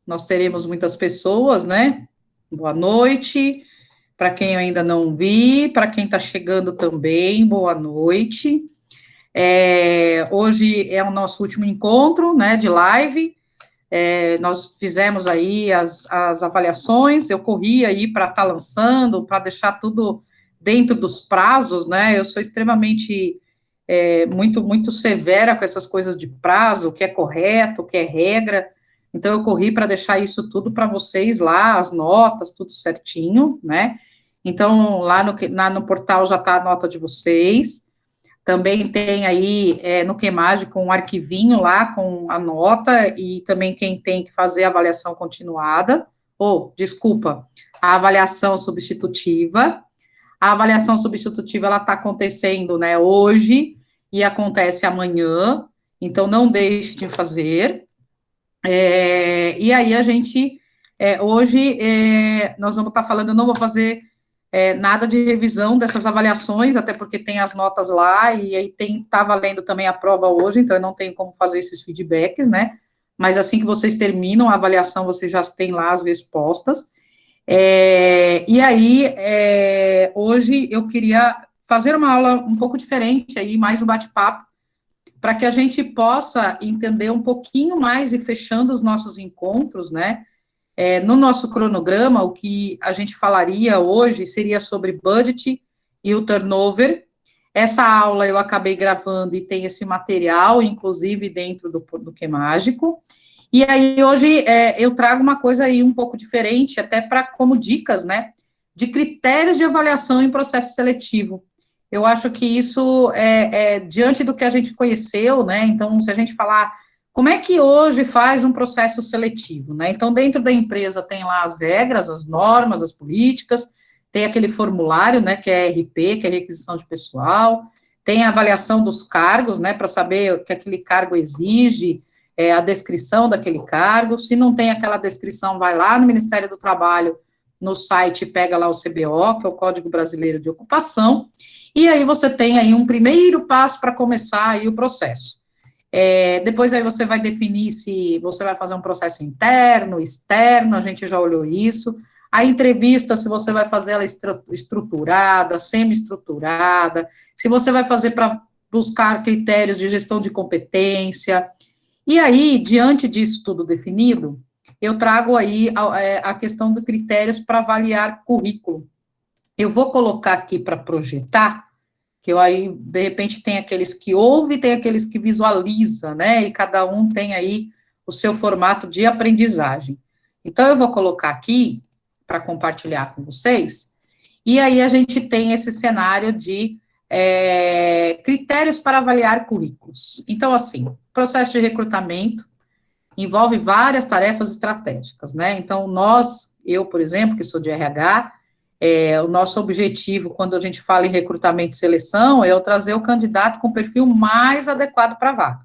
nós teremos muitas pessoas, né? Boa noite. Para quem eu ainda não vi, para quem está chegando também, boa noite. Hoje é o nosso último encontro, né, de live. Nós fizemos aí as avaliações, eu corri aí para estar lançando, para deixar tudo dentro dos prazos, né? Eu sou extremamente muito severa com essas coisas de prazo, o que é correto, o que é regra. Então, eu corri para deixar isso tudo para vocês lá, as notas, tudo certinho, né? Então, lá no portal já está a nota de vocês. Também tem aí no Queimage um arquivinho lá com a nota, e também quem tem que fazer a avaliação continuada, desculpa, a avaliação substitutiva. A avaliação substitutiva, ela está acontecendo, né, hoje, e acontece amanhã, então não deixe de fazer. E aí a gente, hoje, nós vamos estar falando, eu não vou fazer nada de revisão dessas avaliações, até porque tem as notas lá, e aí tá valendo também a prova hoje, então eu não tenho como fazer esses feedbacks, né, mas assim que vocês terminam a avaliação, vocês já têm lá as respostas. E aí, hoje eu queria fazer uma aula um pouco diferente aí, mais um bate-papo, para que a gente possa entender um pouquinho mais, e fechando os nossos encontros, né, no nosso cronograma, o que a gente falaria hoje seria sobre budget e o turnover. Essa aula eu acabei gravando e tem esse material, inclusive, dentro do Que Mágico. E aí, hoje, eu trago uma coisa aí um pouco diferente, até como dicas, né, de critérios de avaliação em processo seletivo. Eu acho que isso diante do que a gente conheceu, né, então, se a gente falar, como é que hoje faz um processo seletivo, né, então, dentro da empresa tem lá as regras, as normas, as políticas, tem aquele formulário, né, que é RP, que é requisição de pessoal, tem a avaliação dos cargos, né, para saber o que aquele cargo exige, a descrição daquele cargo. Se não tem aquela descrição, vai lá no Ministério do Trabalho, no site, pega lá o CBO, que é o Código Brasileiro de Ocupação, e aí você tem aí um primeiro passo para começar aí o processo. Depois aí você vai definir se você vai fazer um processo interno, externo, a gente já olhou isso. A entrevista, se você vai fazer ela estruturada, semi-estruturada, se você vai fazer para buscar critérios de gestão de competência. E aí, diante disso tudo definido, eu trago aí a questão de critérios para avaliar currículo. Eu vou colocar aqui para projetar, que eu aí, de repente, tem aqueles que ouvem, tem aqueles que visualizam, né, e cada um tem aí o seu formato de aprendizagem. Então, eu vou colocar aqui, para compartilhar com vocês, e aí a gente tem esse cenário de critérios para avaliar currículos. Então, assim, processo de recrutamento envolve várias tarefas estratégicas, né? Então, eu, por exemplo, que sou de RH, o nosso objetivo, quando a gente fala em recrutamento e seleção, é eu trazer o candidato com o perfil mais adequado para a vaga.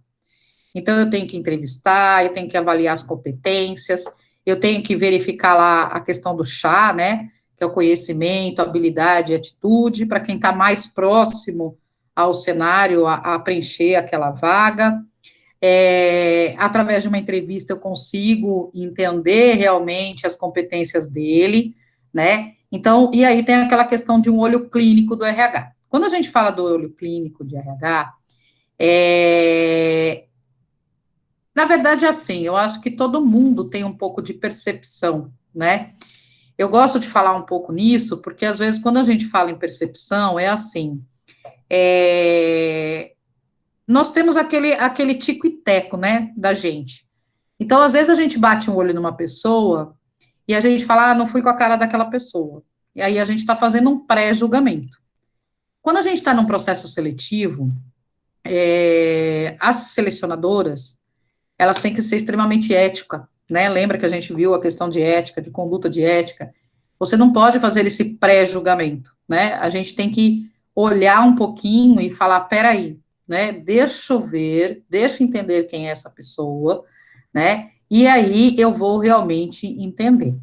Então, eu tenho que entrevistar, eu tenho que avaliar as competências, eu tenho que verificar lá a questão do chá, né, que é o conhecimento, habilidade e atitude, para quem está mais próximo ao cenário, a preencher aquela vaga. Através de uma entrevista, eu consigo entender realmente as competências dele, né, então, e aí tem aquela questão de um olho clínico do RH. Quando a gente fala do olho clínico de RH, na verdade, é assim, eu acho que todo mundo tem um pouco de percepção, né? Eu gosto de falar um pouco nisso, porque às vezes quando a gente fala em percepção, é assim, nós temos aquele tico e teco, né, da gente. Então, às vezes a gente bate um olho numa pessoa e a gente fala, não fui com a cara daquela pessoa. E aí a gente está fazendo um pré-julgamento. Quando a gente está num processo seletivo, as selecionadoras, elas têm que ser extremamente éticas, né? Lembra que a gente viu a questão de ética, de conduta de ética? Você não pode fazer esse pré-julgamento, né? A gente tem que olhar um pouquinho e falar, peraí, né? Deixa eu ver, deixa eu entender quem é essa pessoa, né? E aí eu vou realmente entender.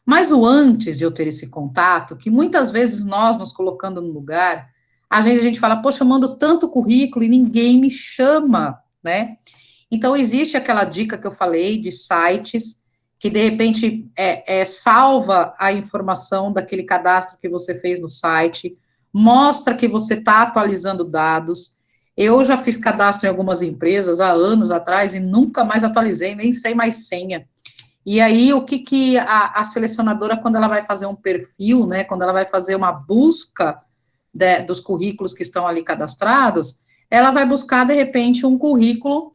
Mas o antes de eu ter esse contato, que muitas vezes nós nos colocando no lugar, a gente fala, poxa, eu mando tanto currículo e ninguém me chama, né? Então, existe aquela dica que eu falei de sites que, de repente, salva a informação daquele cadastro que você fez no site, mostra que você está atualizando dados. Eu já fiz cadastro em algumas empresas há anos atrás e nunca mais atualizei, nem sei mais senha. E aí, o que a selecionadora, quando ela vai fazer um perfil, né, quando ela vai fazer uma busca dos currículos que estão ali cadastrados, ela vai buscar, de repente, um currículo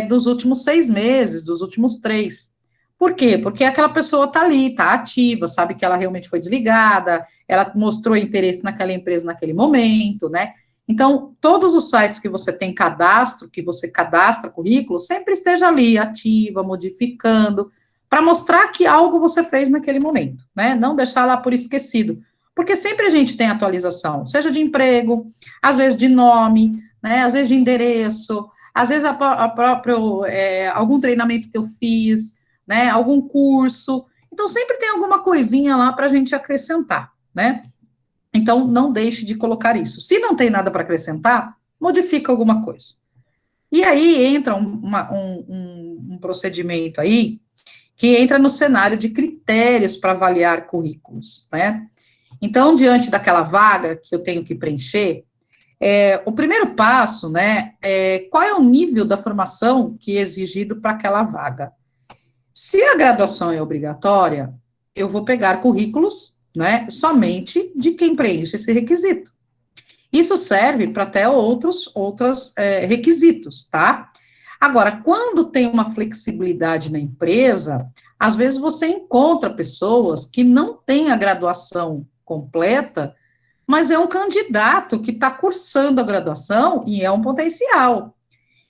dos últimos 6 meses, dos últimos 3. Por quê? Porque aquela pessoa está ali, está ativa, sabe que ela realmente foi desligada, ela mostrou interesse naquela empresa naquele momento, né? Então, todos os sites que você tem cadastro, que você cadastra currículo, sempre esteja ali, ativa, modificando, para mostrar que algo você fez naquele momento, né? Não deixar lá por esquecido. Porque sempre a gente tem atualização, seja de emprego, às vezes de nome, né? Às vezes de endereço, às vezes a próprio, algum treinamento que eu fiz, né? Algum curso. Então, sempre tem alguma coisinha lá para a gente acrescentar, né? Então, não deixe de colocar isso. Se não tem nada para acrescentar, modifica alguma coisa. E aí entra um procedimento aí, que entra no cenário de critérios para avaliar currículos, né? Então, diante daquela vaga que eu tenho que preencher, o primeiro passo, né, qual é o nível da formação que é exigido para aquela vaga? Se a graduação é obrigatória, eu vou pegar currículos, né, somente de quem preenche esse requisito. Isso serve para até outros requisitos, tá? Agora, quando tem uma flexibilidade na empresa, às vezes você encontra pessoas que não têm a graduação completa, mas é um candidato que está cursando a graduação e é um potencial.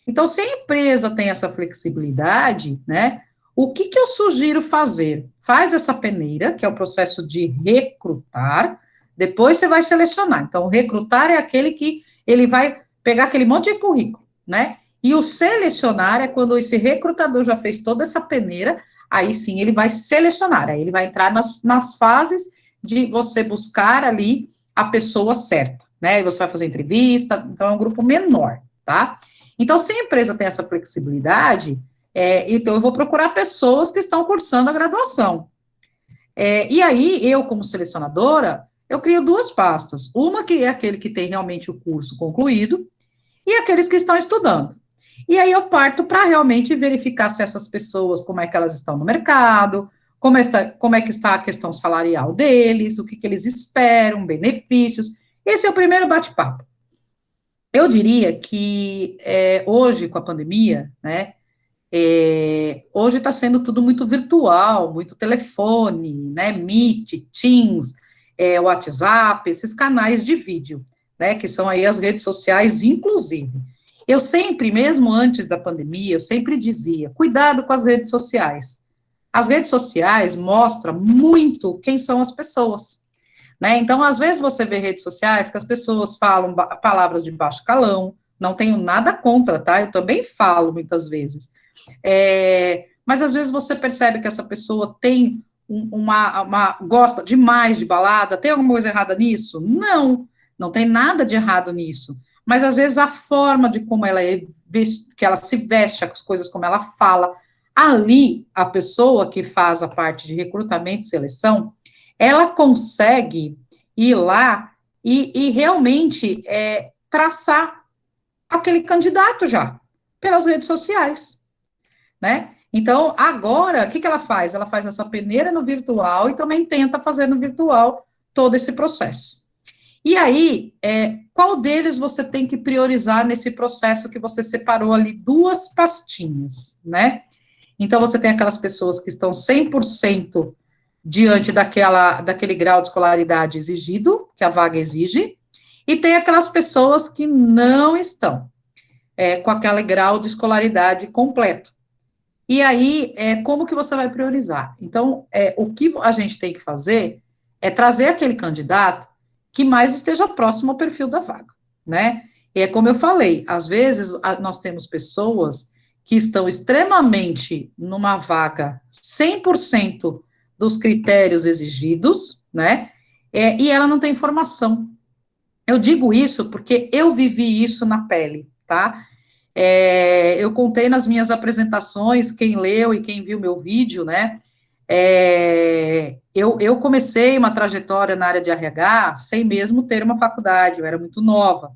Então, se a empresa tem essa flexibilidade, né, o que eu sugiro fazer? Faz essa peneira, que é o processo de recrutar, depois você vai selecionar. Então, o recrutar é aquele que ele vai pegar aquele monte de currículo, né? E o selecionar é quando esse recrutador já fez toda essa peneira, aí sim ele vai selecionar, aí ele vai entrar nas fases de você buscar ali a pessoa certa, né? E você vai fazer entrevista, então é um grupo menor, tá? Então, se a empresa tem essa flexibilidade, então eu vou procurar pessoas que estão cursando a graduação. E aí, eu, como selecionadora, eu crio 2 pastas. Uma que é aquele que tem realmente o curso concluído, e aqueles que estão estudando. E aí eu parto para realmente verificar se essas pessoas, como é que elas estão no mercado, como é que está a questão salarial deles, o que eles esperam, benefícios. Esse é o primeiro bate-papo. Eu diria que hoje, com a pandemia, né, hoje está sendo tudo muito virtual, muito telefone, né, Meet, Teams, WhatsApp, esses canais de vídeo, né, que são aí as redes sociais, inclusive. Eu sempre, mesmo antes da pandemia, eu sempre dizia, cuidado com as redes sociais. As redes sociais mostram muito quem são as pessoas, né? Então, às vezes você vê redes sociais que as pessoas falam palavras de baixo calão, não tenho nada contra, tá? Eu também falo muitas vezes. Mas às vezes você percebe que essa pessoa tem gosta demais de balada, tem alguma coisa errada nisso? Não, não tem nada de errado nisso. Mas às vezes a forma de como ela que ela se veste, as coisas como ela fala, ali a pessoa que faz a parte de recrutamento e seleção, ela consegue ir lá e realmente traçar aquele candidato já, pelas redes sociais, né? Então, agora, o que ela faz? Ela faz essa peneira no virtual e também tenta fazer no virtual todo esse processo. E aí, qual deles você tem que priorizar nesse processo que você separou ali 2 pastinhas, né? Então, você tem aquelas pessoas que estão 100% diante daquele grau de escolaridade exigido, que a vaga exige, e tem aquelas pessoas que não estão com aquele grau de escolaridade completo. E aí, como que você vai priorizar? Então, o que a gente tem que fazer é trazer aquele candidato que mais esteja próximo ao perfil da vaga, né? E é como eu falei, às vezes nós temos pessoas que estão extremamente numa vaga 100% dos critérios exigidos, né? E ela não tem formação. Eu digo isso porque eu vivi isso na pele, tá? Eu contei nas minhas apresentações, quem leu e quem viu meu vídeo, né? Eu comecei uma trajetória na área de RH sem mesmo ter uma faculdade, eu era muito nova,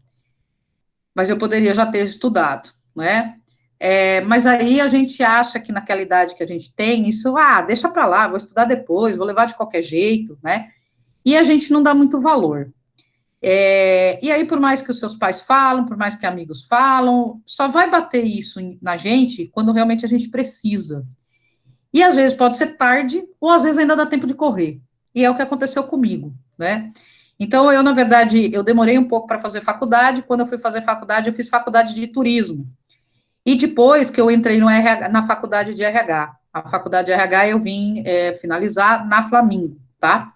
mas eu poderia já ter estudado, né? Mas aí a gente acha que naquela idade que a gente tem, isso, deixa para lá, vou estudar depois, vou levar de qualquer jeito, né? E a gente não dá muito valor. E aí, por mais que os seus pais falam, por mais que amigos falam, só vai bater isso na gente quando realmente a gente precisa. E às vezes pode ser tarde, ou às vezes ainda dá tempo de correr. E é o que aconteceu comigo, né? Então, eu, na verdade, eu demorei um pouco para fazer faculdade. Quando eu fui fazer faculdade, eu fiz faculdade de turismo. E depois que eu entrei no RH, na faculdade de RH. A faculdade de RH eu vim finalizar na Flamingo, tá?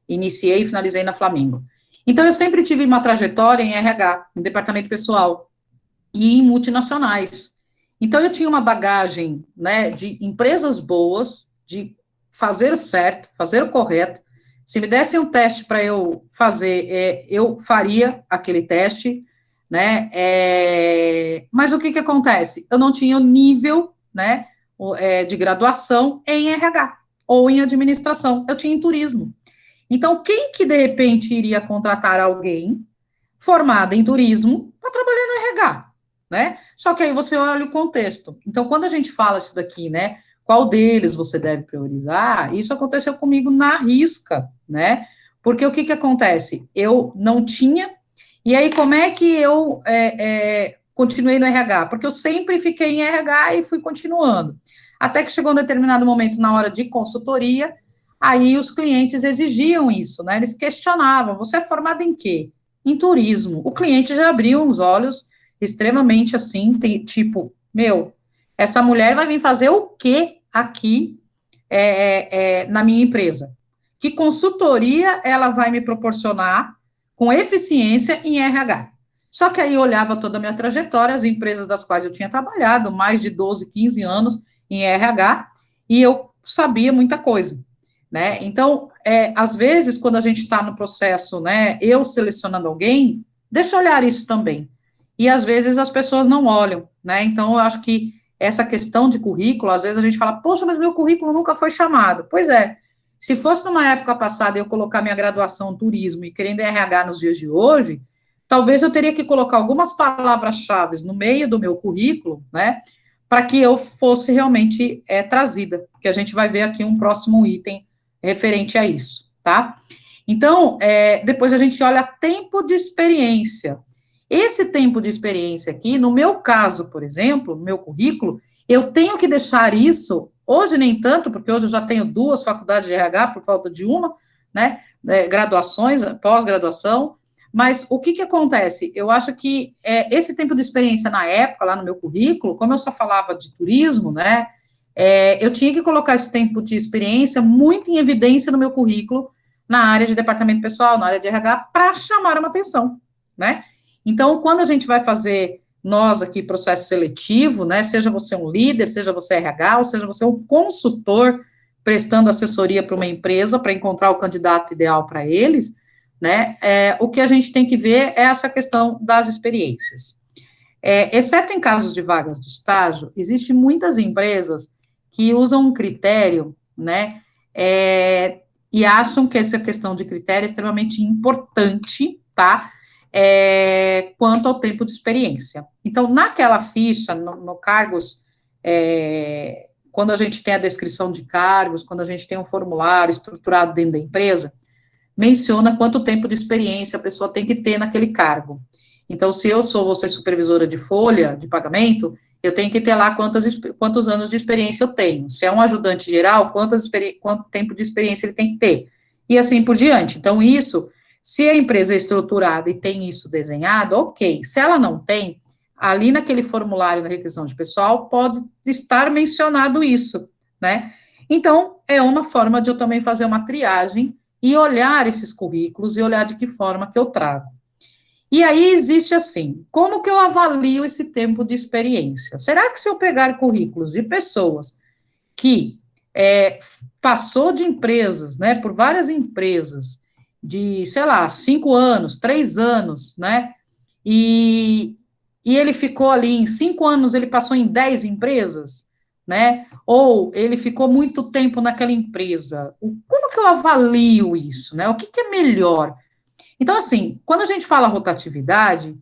Iniciei e finalizei na Flamingo. Então, eu sempre tive uma trajetória em RH, em departamento pessoal e em multinacionais. Então, eu tinha uma bagagem, né, de empresas boas, de fazer o certo, fazer o correto. Se me dessem um teste para eu fazer, eu faria aquele teste, né? Mas o que que acontece? Eu não tinha o nível, né, de graduação em RH ou em administração. Eu tinha em turismo. Então, quem que de repente iria contratar alguém formada em turismo para trabalhar no RH, né? Só que aí você olha o contexto. Então, quando a gente fala isso daqui, né? Qual deles você deve priorizar? Isso aconteceu comigo na risca, né? Porque o que que acontece? Eu não tinha, e aí como é que eu continuei no RH? Porque eu sempre fiquei em RH e fui continuando. Até que chegou um determinado momento na hora de consultoria, aí os clientes exigiam isso, né? Eles questionavam: você é formado em quê? Em turismo. O cliente já abriu os olhos extremamente assim, tipo, meu, essa mulher vai vir fazer o quê aqui na minha empresa? Que consultoria ela vai me proporcionar com eficiência em RH? Só que aí eu olhava toda a minha trajetória, as empresas das quais eu tinha trabalhado, mais de 12, 15 anos em RH, e eu sabia muita coisa, né? Então, às vezes, quando a gente está no processo, né, eu selecionando alguém, deixa eu olhar isso também. E às vezes as pessoas não olham, né? Então, eu acho que essa questão de currículo, às vezes a gente fala, poxa, mas meu currículo nunca foi chamado. Pois é, se fosse numa época passada eu colocar minha graduação em turismo e querendo RH nos dias de hoje, talvez eu teria que colocar algumas palavras-chave no meio do meu currículo, né, para que eu fosse realmente trazida, que a gente vai ver aqui um próximo item referente a isso, tá? Então, depois a gente olha tempo de experiência. Esse tempo de experiência aqui, no meu caso, por exemplo, no meu currículo, eu tenho que deixar isso, hoje nem tanto, porque hoje eu já tenho 2 faculdades de RH por falta de uma, né, graduações, pós-graduação, mas o que que acontece? Eu acho que esse tempo de experiência na época, lá no meu currículo, como eu só falava de turismo, né, eu tinha que colocar esse tempo de experiência muito em evidência no meu currículo, na área de departamento pessoal, na área de RH, para chamar uma atenção, né? Então, quando a gente vai fazer, nós aqui, processo seletivo, né, seja você um líder, seja você RH, ou seja você um consultor prestando assessoria para uma empresa, para encontrar o candidato ideal para eles, né, o que a gente tem que ver é essa questão das experiências. Exceto em casos de vagas de estágio, existem muitas empresas que usam um critério, né, e acham que essa questão de critério é extremamente importante, tá? Quanto ao tempo de experiência. Então, naquela ficha, no cargos, quando a gente tem a descrição de cargos, quando a gente tem um formulário estruturado dentro da empresa, menciona quanto tempo de experiência a pessoa tem que ter naquele cargo. Então, se eu sou você supervisora de folha de pagamento, eu tenho que ter lá quantos anos de experiência eu tenho. Se é um ajudante geral, quanto tempo de experiência ele tem que ter. E assim por diante. Então, isso, se a empresa é estruturada e tem isso desenhado, ok. Se ela não tem, ali naquele formulário da requisição de pessoal, pode estar mencionado isso, né? Então, é uma forma de eu também fazer uma triagem e olhar esses currículos e olhar de que forma que eu trago. E aí existe assim, como que eu avalio esse tempo de experiência? Será que se eu pegar currículos de pessoas que passou de empresas, né, por várias empresas, de, sei lá, 5 anos, 3 anos, né, e e ele ficou ali em 5 anos, ele passou em 10 empresas, né? Ou ele ficou muito tempo naquela empresa. Como que eu avalio isso, né? O que é melhor? Então, assim, quando a gente fala rotatividade,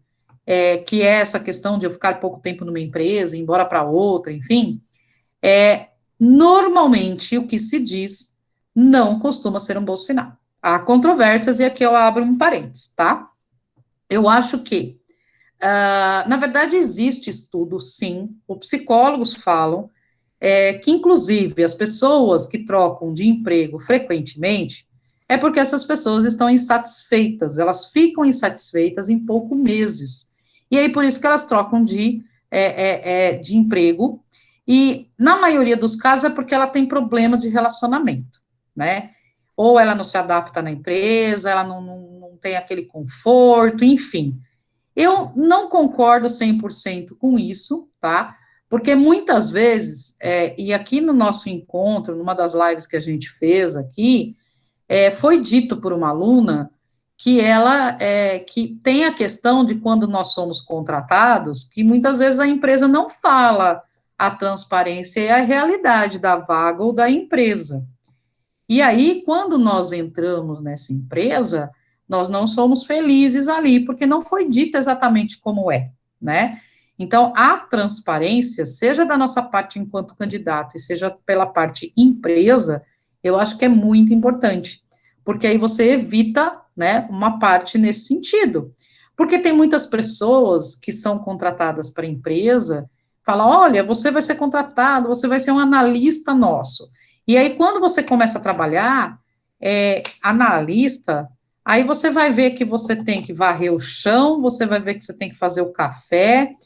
que é essa questão de eu ficar pouco tempo numa empresa, ir embora para outra, enfim, normalmente o que se diz não costuma ser um bom sinal. Há controvérsias, e aqui eu abro um parênteses, tá? Eu acho que, na verdade, existe estudo, sim, os psicólogos falam que, inclusive, as pessoas que trocam de emprego frequentemente é porque essas pessoas estão insatisfeitas, elas ficam insatisfeitas em poucos meses. E aí, por isso que elas trocam de emprego, e, na maioria dos casos, é porque ela tem problema de relacionamento, né? Ou ela não se adapta na empresa, ela não tem aquele conforto, enfim. Eu não concordo 100% com isso, tá? Porque muitas vezes, e aqui no nosso encontro, numa das lives que a gente fez aqui, foi dito por uma aluna que ela que tem a questão de quando nós somos contratados, que muitas vezes a empresa não fala a transparência e a realidade da vaga ou da empresa. E aí, quando nós entramos nessa empresa, nós não somos felizes ali, porque não foi dito exatamente como é, né? Então, a transparência, seja da nossa parte enquanto candidato, e seja pela parte empresa, eu acho que é muito importante, porque aí você evita, né, uma parte nesse sentido. Porque tem muitas pessoas que são contratadas para a empresa, falam, olha, você vai ser contratado, você vai ser um analista nosso. E aí, quando você começa a trabalhar, analista, aí você vai ver que você tem que varrer o chão, você vai ver que você tem que fazer o café,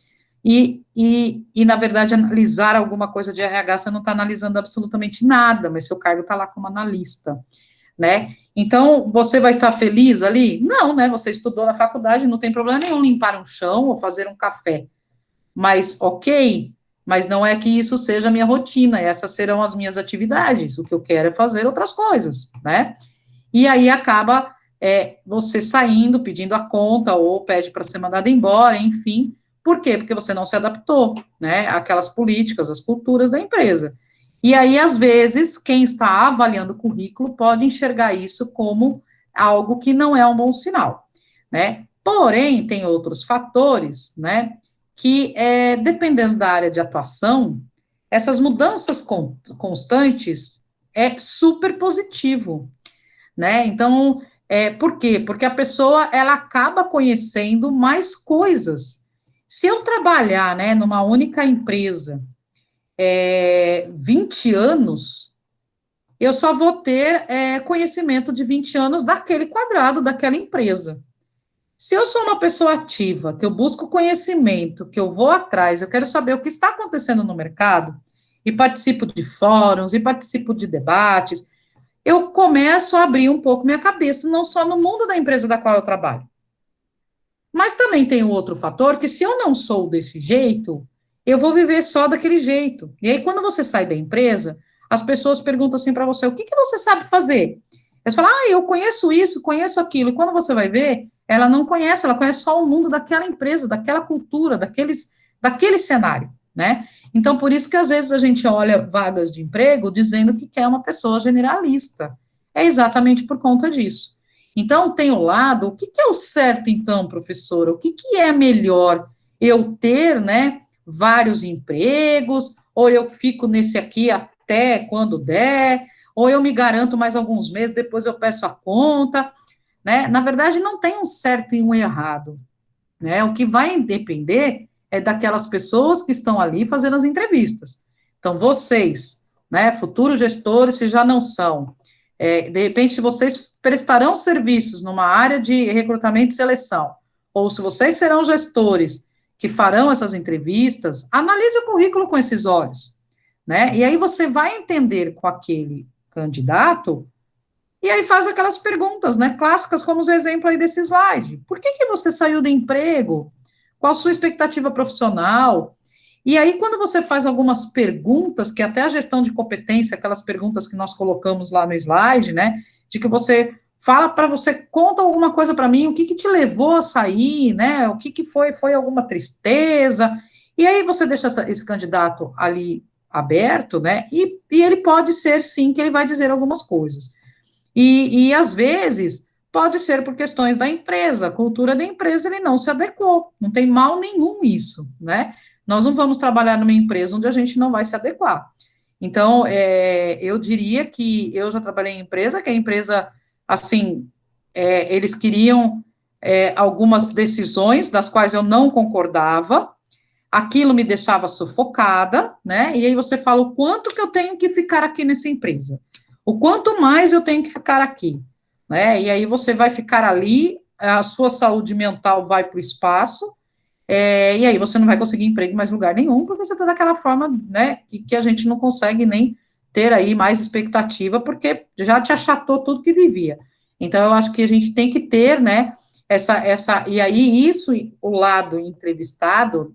na verdade, analisar alguma coisa de RH, você não está analisando absolutamente nada, mas seu cargo está lá como analista, né? Então, você vai estar feliz ali? Não, né? Você estudou na faculdade, não tem problema nenhum limpar um chão ou fazer um café. Mas, ok, mas não é que isso seja a minha rotina, essas serão as minhas atividades, o que eu quero é fazer outras coisas, né? E aí acaba você saindo, pedindo a conta, ou pede para ser mandado embora, enfim. Por quê? Porque você não se adaptou, né, àquelas políticas, às culturas da empresa. E aí, às vezes, quem está avaliando o currículo pode enxergar isso como algo que não é um bom sinal, né? Porém, tem outros fatores, né, que, dependendo da área de atuação, essas mudanças constantes é super positivo, né? Então, por quê? Porque a pessoa, ela acaba conhecendo mais coisas. Se eu trabalhar, né, numa única empresa, 20 anos, eu só vou ter conhecimento de 20 anos daquele quadrado, daquela empresa. Se eu sou uma pessoa ativa, que eu busco conhecimento, que eu vou atrás, eu quero saber o que está acontecendo no mercado, e participo de fóruns, e participo de debates, eu começo a abrir um pouco minha cabeça, não só no mundo da empresa da qual eu trabalho. Mas também tem o outro fator, que se eu não sou desse jeito, eu vou viver só daquele jeito. E aí, quando você sai da empresa, as pessoas perguntam assim para você, o que você sabe fazer? Você fala, eu conheço isso, conheço aquilo. E quando você vai ver, ela não conhece, ela conhece só o mundo daquela empresa, daquela cultura, daquele cenário, né? Então, por isso que às vezes a gente olha vagas de emprego dizendo que quer uma pessoa generalista. É exatamente por conta disso. Então, tem o lado, o que é o certo, então, professora? O que é melhor eu ter, né, vários empregos, ou eu fico nesse aqui até quando der, ou eu me garanto mais alguns meses, depois eu peço a conta, né? Na verdade, não tem um certo e um errado, né? O que vai depender é daquelas pessoas que estão ali fazendo as entrevistas. Então, vocês, né, futuros gestores, se já não são, de repente, se vocês prestarão serviços numa área de recrutamento e seleção, ou se vocês serão gestores que farão essas entrevistas, analise o currículo com esses olhos, né? E aí você vai entender com aquele candidato, e aí faz aquelas perguntas, né, clássicas, como os exemplos aí desse slide. Por que você saiu do emprego? Qual a sua expectativa profissional? E aí, quando você faz algumas perguntas, que até a gestão de competência, aquelas perguntas que nós colocamos lá no slide, né, de que você fala para você, conta alguma coisa para mim, o que te levou a sair, né? O que foi alguma tristeza? E aí você deixa esse candidato ali aberto, né? E ele pode ser, sim, que ele vai dizer algumas coisas. E às vezes pode ser por questões da empresa, a cultura da empresa ele não se adequou, não tem mal nenhum isso, né? Nós não vamos trabalhar numa empresa onde a gente não vai se adequar. Então, eu diria que eu já trabalhei em empresa, que a empresa, assim, eles queriam algumas decisões das quais eu não concordava, aquilo me deixava sufocada, né? E aí você fala o quanto que eu tenho que ficar aqui nessa empresa, o quanto mais eu tenho que ficar aqui, né? E aí você vai ficar ali, a sua saúde mental vai para o espaço, e aí você não vai conseguir emprego em mais lugar nenhum, porque você está daquela forma, né, que a gente não consegue nem ter aí mais expectativa, porque já te achatou tudo que devia. Então, eu acho que a gente tem que ter, né, e aí isso, o lado entrevistado,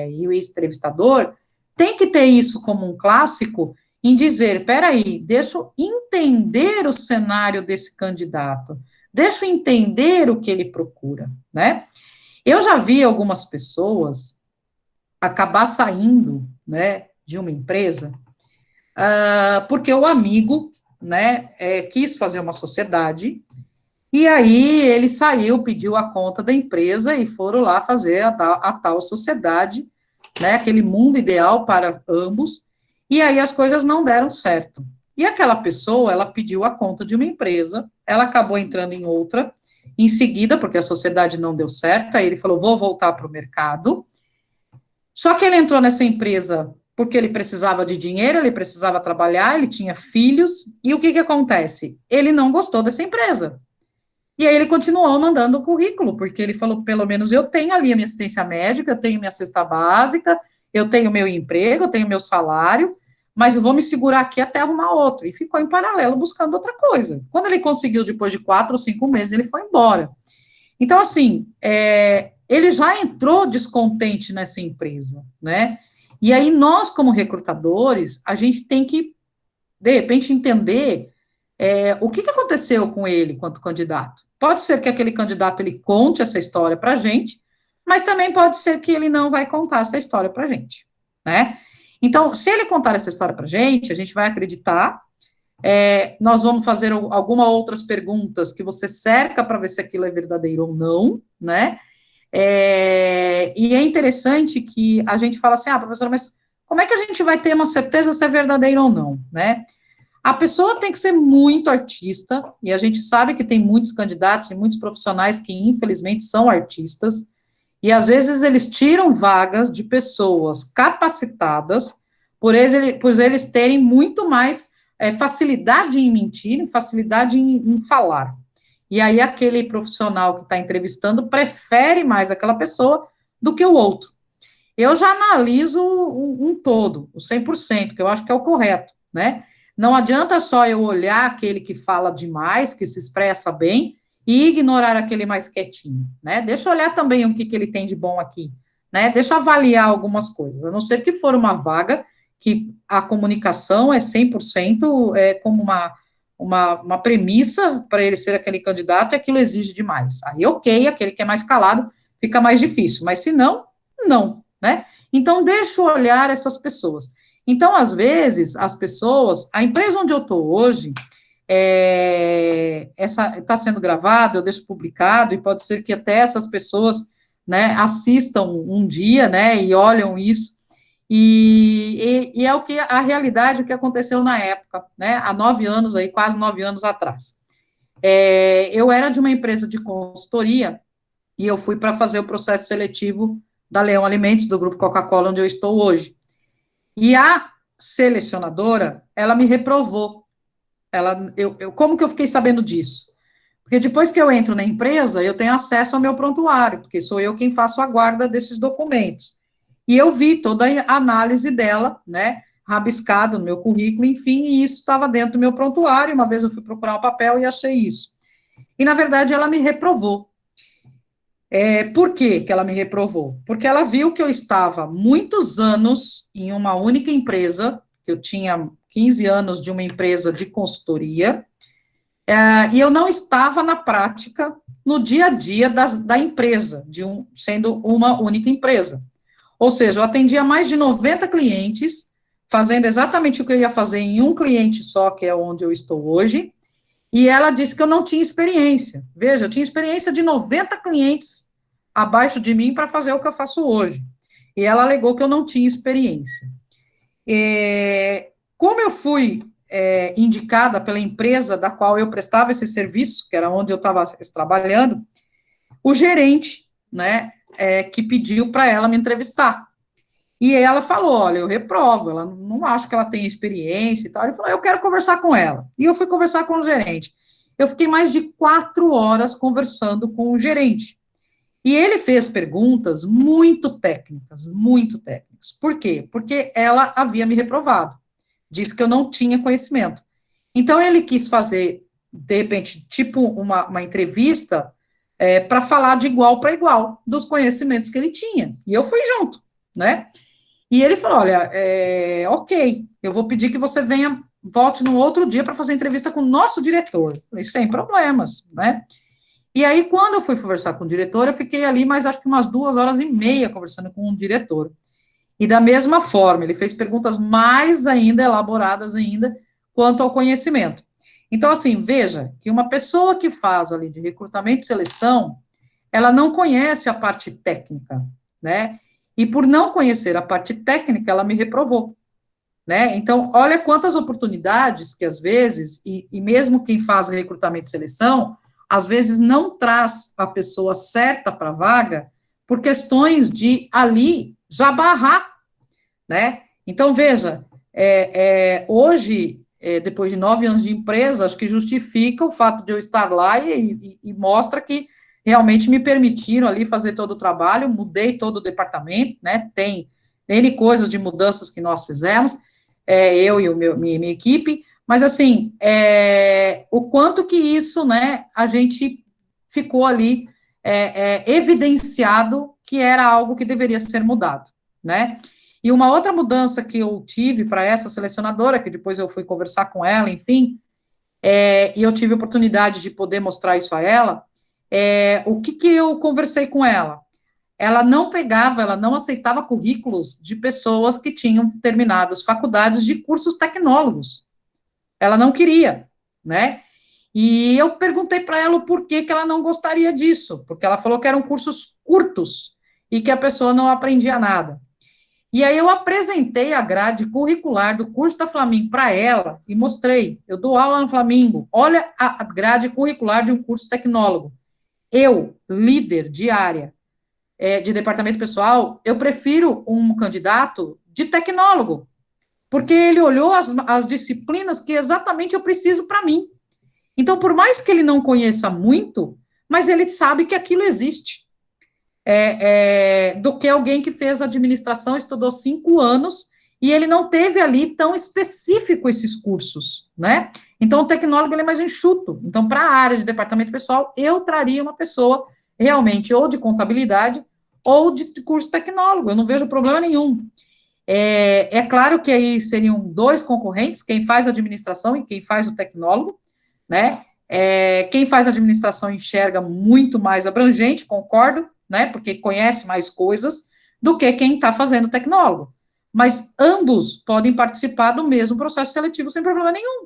e o entrevistador, tem que ter isso como um clássico, em dizer, peraí, deixa eu entender o cenário desse candidato, deixa eu entender o que ele procura, né? Eu já vi algumas pessoas acabar saindo, né, de uma empresa, porque o amigo, né, quis fazer uma sociedade, e aí ele saiu, pediu a conta da empresa e foram lá fazer a tal sociedade, né, aquele mundo ideal para ambos, e aí as coisas não deram certo. E aquela pessoa, ela pediu a conta de uma empresa, ela acabou entrando em outra, em seguida, porque a sociedade não deu certo, aí ele falou, vou voltar para o mercado, só que ele entrou nessa empresa porque ele precisava de dinheiro, ele precisava trabalhar, ele tinha filhos, e o que acontece? Ele não gostou dessa empresa. E aí ele continuou mandando o currículo, porque ele falou, pelo menos eu tenho ali a minha assistência médica, eu tenho minha cesta básica, eu tenho meu emprego, eu tenho meu salário, mas eu vou me segurar aqui até arrumar outro. E ficou em paralelo buscando outra coisa. Quando ele conseguiu, depois de 4 ou 5 meses, ele foi embora. Então, assim, ele já entrou descontente nessa empresa, né? E aí nós, como recrutadores, a gente tem que, de repente, entender o que aconteceu com ele quanto candidato. Pode ser que aquele candidato ele conte essa história para a gente, mas também pode ser que ele não vai contar essa história para a gente, né? Então, se ele contar essa história para a gente vai acreditar. Nós vamos fazer algumas outras perguntas que você cerca para ver se aquilo é verdadeiro ou não, né? E é interessante que a gente fala assim, professora, mas como é que a gente vai ter uma certeza se é verdadeiro ou não, né? A pessoa tem que ser muito artista, e a gente sabe que tem muitos candidatos e muitos profissionais que, infelizmente, são artistas, e às vezes eles tiram vagas de pessoas capacitadas por eles terem muito mais facilidade em mentir, facilidade em falar. E aí aquele profissional que está entrevistando prefere mais aquela pessoa do que o outro. Eu já analiso um todo, o 100%, que eu acho que é o correto, né? Não adianta só eu olhar aquele que fala demais, que se expressa bem, e ignorar aquele mais quietinho, né? Deixa eu olhar também o que ele tem de bom aqui, né? Deixa eu avaliar algumas coisas, a não ser que for uma vaga que a comunicação é 100% como uma premissa para ele ser aquele candidato, e aquilo exige demais. Aí, ok, aquele que é mais calado fica mais difícil, mas se não, não, né? Então, deixa eu olhar essas pessoas. Então, às vezes, as pessoas, a empresa onde eu estou hoje, essa está sendo gravado, eu deixo publicado, e pode ser que até essas pessoas, né, assistam um dia, né, e olham isso, e é o que a realidade, o que aconteceu na época, né, há 9 anos aí, quase 9 anos atrás. Eu era de uma empresa de consultoria, e eu fui para fazer o processo seletivo da Leão Alimentos, do Grupo Coca-Cola, onde eu estou hoje. E a selecionadora, ela me reprovou. Como que eu fiquei sabendo disso? Porque depois que eu entro na empresa, eu tenho acesso ao meu prontuário, porque sou eu quem faço a guarda desses documentos. E eu vi toda a análise dela, né, rabiscado no meu currículo, enfim, e isso estava dentro do meu prontuário. Uma vez eu fui procurar um papel e achei isso. E, na verdade, ela me reprovou. Por que ela me reprovou? Porque ela viu que eu estava muitos anos em uma única empresa, que eu tinha 15 anos de uma empresa de consultoria, E eu não estava na prática, no dia a dia da empresa, sendo uma única empresa. Ou seja, eu atendia mais de 90 clientes, fazendo exatamente o que eu ia fazer em um cliente só, que é onde eu estou hoje, e ela disse que eu não tinha experiência. Veja, eu tinha experiência de 90 clientes abaixo de mim para fazer o que eu faço hoje. E ela alegou que eu não tinha experiência. Como eu fui indicada pela empresa da qual eu prestava esse serviço, que era onde eu estava trabalhando, o gerente, né, que pediu para ela me entrevistar. E ela falou, olha, eu reprovo, ela não acho que ela tem experiência e tal. Ele falou, eu quero conversar com ela. E eu fui conversar com o gerente. Eu fiquei mais de 4 horas conversando com o gerente. E ele fez perguntas muito técnicas, muito técnicas. Por quê? Porque ela havia me reprovado. Disse que eu não tinha conhecimento. Então, ele quis fazer, de repente, tipo uma entrevista para falar de igual para igual, dos conhecimentos que ele tinha. E eu fui junto, né? E ele falou, olha, ok, eu vou pedir que você volte no outro dia para fazer entrevista com o nosso diretor. Eu falei, sem problemas, né? E aí, quando eu fui conversar com o diretor, eu fiquei ali, mas acho que umas 2 horas e meia conversando com o diretor. E da mesma forma, ele fez perguntas mais ainda elaboradas ainda quanto ao conhecimento. Então, assim, veja que uma pessoa que faz ali de recrutamento e seleção, ela não conhece a parte técnica, né? E por não conhecer a parte técnica, ela me reprovou, né? Então, olha quantas oportunidades que às vezes, e mesmo quem faz recrutamento e seleção, às vezes não traz a pessoa certa para a vaga por questões de ali já barrar, né? Então, veja, hoje, depois de 9 anos de empresa, acho que justifica o fato de eu estar lá e mostra que realmente me permitiram ali fazer todo o trabalho, mudei todo o departamento, né? Tem N coisas de mudanças que nós fizemos, eu e minha equipe, mas assim, o quanto que isso, né, a gente ficou ali evidenciado que era algo que deveria ser mudado, né? E uma outra mudança que eu tive para essa selecionadora, que depois eu fui conversar com ela, enfim, e eu tive a oportunidade de poder mostrar isso a ela, o que eu conversei com ela? Ela não aceitava currículos de pessoas que tinham terminado as faculdades de cursos tecnólogos. Ela não queria, né? E eu perguntei para ela o porquê que ela não gostaria disso, porque ela falou que eram cursos curtos e que a pessoa não aprendia nada. E aí eu apresentei a grade curricular do curso da Flamingo para ela e mostrei. Eu dou aula no Flamingo. Olha a grade curricular de um curso tecnólogo. Eu, líder de área de departamento pessoal, eu prefiro um candidato de tecnólogo, porque ele olhou as disciplinas que exatamente eu preciso para mim. Então, por mais que ele não conheça muito, mas ele sabe que aquilo existe. Do que alguém que fez administração, estudou 5 anos, e ele não teve ali tão específico esses cursos, né? Então, o tecnólogo ele é mais enxuto. Então, para a área de departamento pessoal, eu traria uma pessoa realmente ou de contabilidade ou de curso tecnólogo, eu não vejo problema nenhum. Claro que aí seriam 2 concorrentes, quem faz administração e quem faz o tecnólogo, né? Quem faz administração enxerga muito mais abrangente, concordo, né? Porque conhece mais coisas do que quem está fazendo tecnólogo. Mas ambos podem participar do mesmo processo seletivo sem problema nenhum,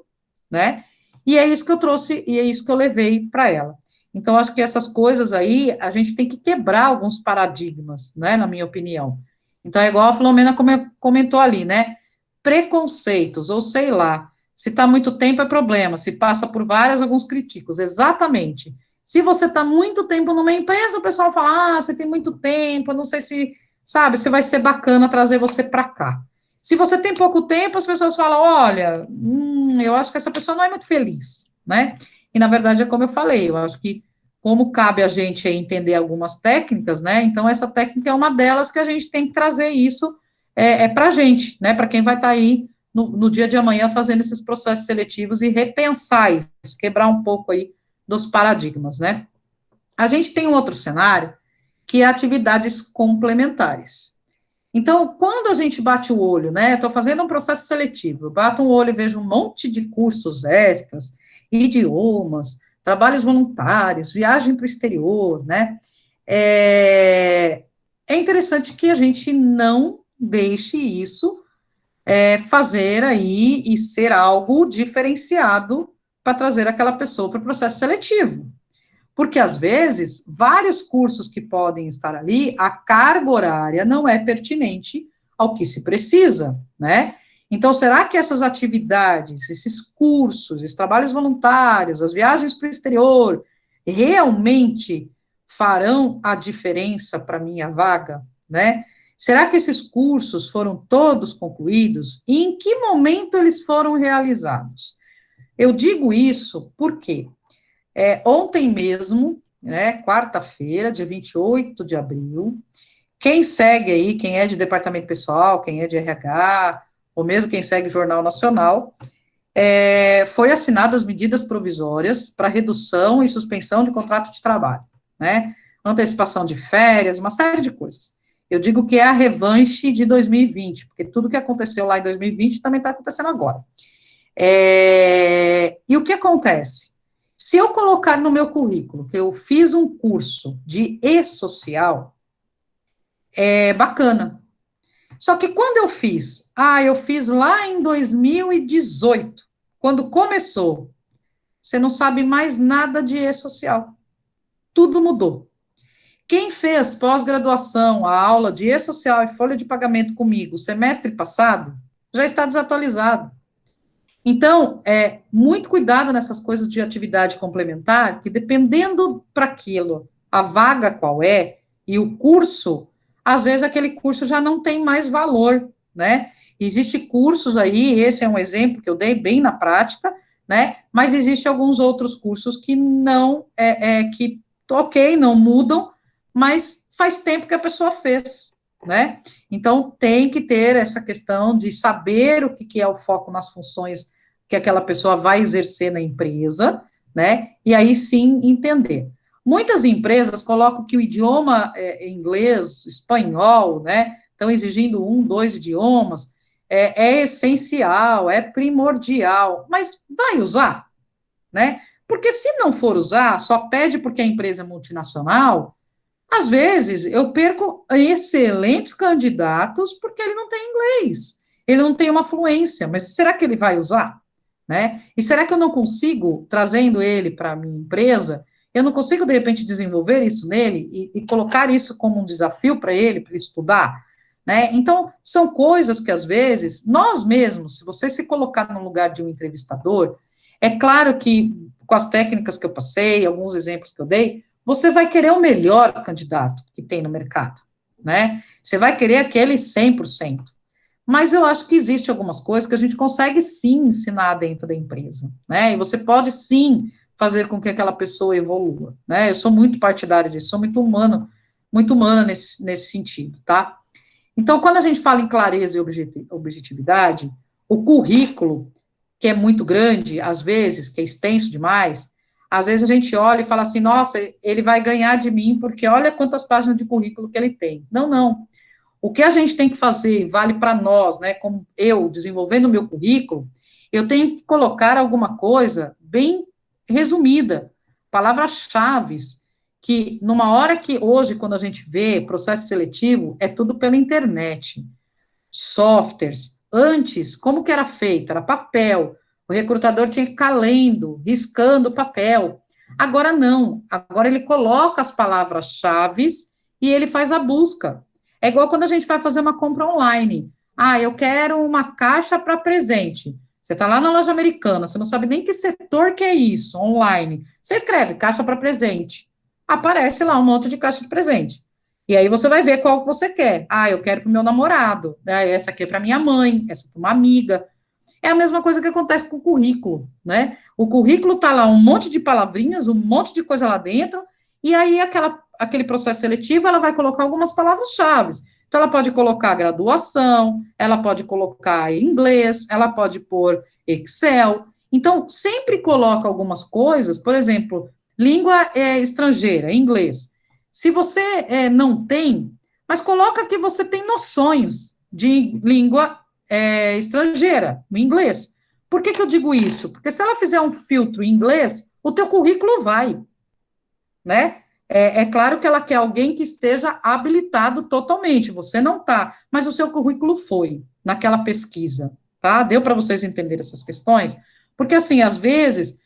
né? E é isso que eu trouxe, e é isso que eu levei para ela. Então, acho que essas coisas aí, a gente tem que quebrar alguns paradigmas, né, na minha opinião. Então, é igual a Filomena comentou ali, né, preconceitos, ou sei lá, se está muito tempo é problema, se passa por várias, alguns críticos, exatamente. Se você está muito tempo numa empresa, o pessoal fala, você tem muito tempo, não sei se, sabe, se vai ser bacana trazer você para cá. Se você tem pouco tempo, as pessoas falam, olha, eu acho que essa pessoa não é muito feliz, né? E, na verdade, é como eu falei, eu acho que, como cabe a gente entender algumas técnicas, né? Então, essa técnica é uma delas que a gente tem que trazer isso para a gente, né? Para quem vai estar aí no dia de amanhã fazendo esses processos seletivos e repensar isso, quebrar um pouco aí dos paradigmas, né? A gente tem um outro cenário, que é atividades complementares. Então, quando a gente bate o olho, né, estou fazendo um processo seletivo, eu bato um olho e vejo um monte de cursos extras, idiomas, trabalhos voluntários, viagem para o exterior, né? É interessante que a gente não deixe isso fazer aí e ser algo diferenciado para trazer aquela pessoa para o processo seletivo. Porque, às vezes, vários cursos que podem estar ali, a carga horária não é pertinente ao que se precisa, né? Então, será que essas atividades, esses cursos, esses trabalhos voluntários, as viagens para o exterior, realmente farão a diferença para a minha vaga, né? Será que esses cursos foram todos concluídos? E em que momento eles foram realizados? Eu digo isso porque ontem mesmo, né, quarta-feira, dia 28 de abril, quem segue aí, quem é de departamento pessoal, quem é de RH, ou mesmo quem segue o Jornal Nacional, foi assinado as medidas provisórias para redução e suspensão de contrato de trabalho, né, antecipação de férias, uma série de coisas. Eu digo que é a revanche de 2020, porque tudo que aconteceu lá em 2020 também está acontecendo agora. E o que acontece? Se eu colocar no meu currículo que eu fiz um curso de e-social, é bacana. Só que quando eu fiz lá em 2018, quando começou, você não sabe mais nada de e-social. Tudo mudou. Quem fez pós-graduação, a aula de e-social e folha de pagamento comigo, semestre passado, já está desatualizado. Então, muito cuidado nessas coisas de atividade complementar, que dependendo para aquilo, a vaga qual é, e o curso, às vezes aquele curso já não tem mais valor, né? Existem cursos aí, esse é um exemplo que eu dei bem na prática, né? Mas existem alguns outros cursos que não, ok, não mudam, mas faz tempo que a pessoa fez, né? Então, tem que ter essa questão de saber o que é o foco nas funções que aquela pessoa vai exercer na empresa, né? E aí sim entender. Muitas empresas colocam que o idioma inglês, espanhol, né? Estão exigindo 1, 2 idiomas, é essencial, é primordial, mas vai usar, né? Porque se não for usar, só pede porque a empresa é multinacional, às vezes eu perco excelentes candidatos porque ele não tem inglês, ele não tem uma fluência, mas será que ele vai usar? Né? E será que eu não consigo, trazendo ele para a minha empresa, eu não consigo, de repente, desenvolver isso nele e colocar isso como um desafio para ele estudar? Né? Então, são coisas que, às vezes, nós mesmos, se você se colocar no lugar de um entrevistador, é claro que, com as técnicas que eu passei, alguns exemplos que eu dei, você vai querer o melhor candidato que tem no mercado, né? Você vai querer aquele 100%. Mas eu acho que existe algumas coisas que a gente consegue sim ensinar dentro da empresa, né? E você pode sim fazer com que aquela pessoa evolua, né? Eu sou muito partidária disso, sou muito humana nesse sentido, tá? Então, quando a gente fala em clareza e objetividade, o currículo, que é muito grande, às vezes, que é extenso demais, às vezes a gente olha e fala assim, nossa, ele vai ganhar de mim, porque olha quantas páginas de currículo que ele tem. Não, não. O que a gente tem que fazer, vale para nós, né, como eu, desenvolvendo o meu currículo, eu tenho que colocar alguma coisa bem resumida, palavras-chave, que numa hora que hoje, quando a gente vê processo seletivo, é tudo pela internet, softwares. Antes, como que era feito? Era papel. O recrutador tinha que ficar lendo, riscando papel. Agora não. Agora ele coloca as palavras-chave e ele faz a busca. É igual quando a gente vai fazer uma compra online. Ah, eu quero uma caixa para presente. Você está lá na loja americana, você não sabe nem que setor que é isso, online. Você escreve caixa para presente. Aparece lá um monte de caixa de presente. E aí você vai ver qual que você quer. Ah, eu quero para o meu namorado. Né? Essa aqui é para minha mãe, essa para uma amiga. É a mesma coisa que acontece com o currículo, né? O currículo tá lá um monte de palavrinhas, um monte de coisa lá dentro, e aí aquele processo seletivo, ela vai colocar algumas palavras-chave. Então, ela pode colocar graduação, ela pode colocar inglês, ela pode pôr Excel. Então, sempre coloca algumas coisas, por exemplo, língua estrangeira, inglês. Se você não tem, mas coloca que você tem noções de língua estrangeira, o inglês. Por que eu digo isso? Porque se ela fizer um filtro em inglês, o teu currículo vai, né? É claro que ela quer alguém que esteja habilitado totalmente, você não está, mas o seu currículo foi naquela pesquisa, tá? Deu para vocês entenderem essas questões? Porque, assim, às vezes,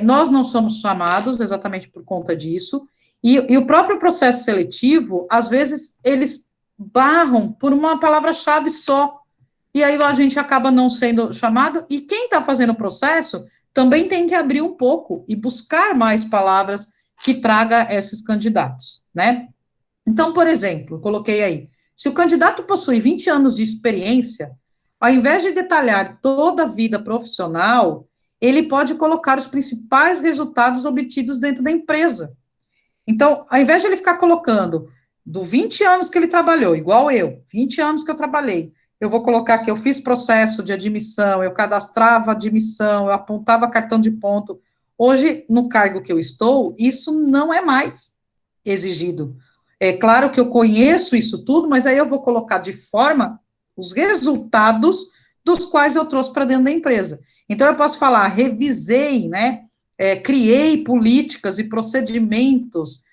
nós não somos chamados exatamente por conta disso, e o próprio processo seletivo, às vezes, eles barram por uma palavra-chave só, e aí a gente acaba não sendo chamado, e quem está fazendo o processo também tem que abrir um pouco e buscar mais palavras que traga esses candidatos, né? Então, por exemplo, coloquei aí, se o candidato possui 20 anos de experiência, ao invés de detalhar toda a vida profissional, ele pode colocar os principais resultados obtidos dentro da empresa. Então, ao invés de ele ficar colocando do 20 anos que ele trabalhou, igual eu, 20 anos que eu trabalhei, eu vou colocar que eu fiz processo de admissão, eu cadastrava admissão, eu apontava cartão de ponto. Hoje, no cargo que eu estou, isso não é mais exigido. É claro que eu conheço isso tudo, mas aí eu vou colocar de forma os resultados dos quais eu trouxe para dentro da empresa. Então, eu posso falar, revisei, né, criei políticas e procedimentos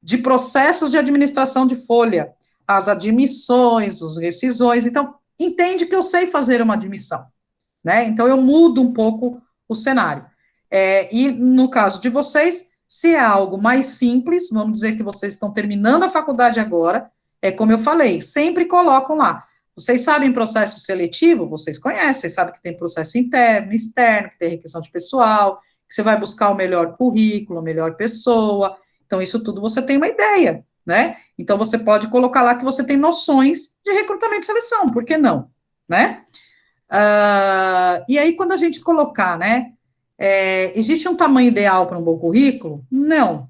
de processos de administração de folha, as admissões, as rescisões. Então, entende que eu sei fazer uma admissão, né? Então, eu mudo um pouco o cenário. E no caso de vocês, se é algo mais simples, vamos dizer que vocês estão terminando a faculdade agora, como eu falei, sempre colocam lá. Vocês sabem processo seletivo? Vocês conhecem, vocês sabem que tem processo interno, externo, que tem requisição de pessoal, que você vai buscar o melhor currículo, a melhor pessoa. Então, isso tudo você tem uma ideia, né? Então, você pode colocar lá que você tem noções de recrutamento e seleção, por que não, né? E aí, quando a gente colocar, né, existe um tamanho ideal para um bom currículo? Não.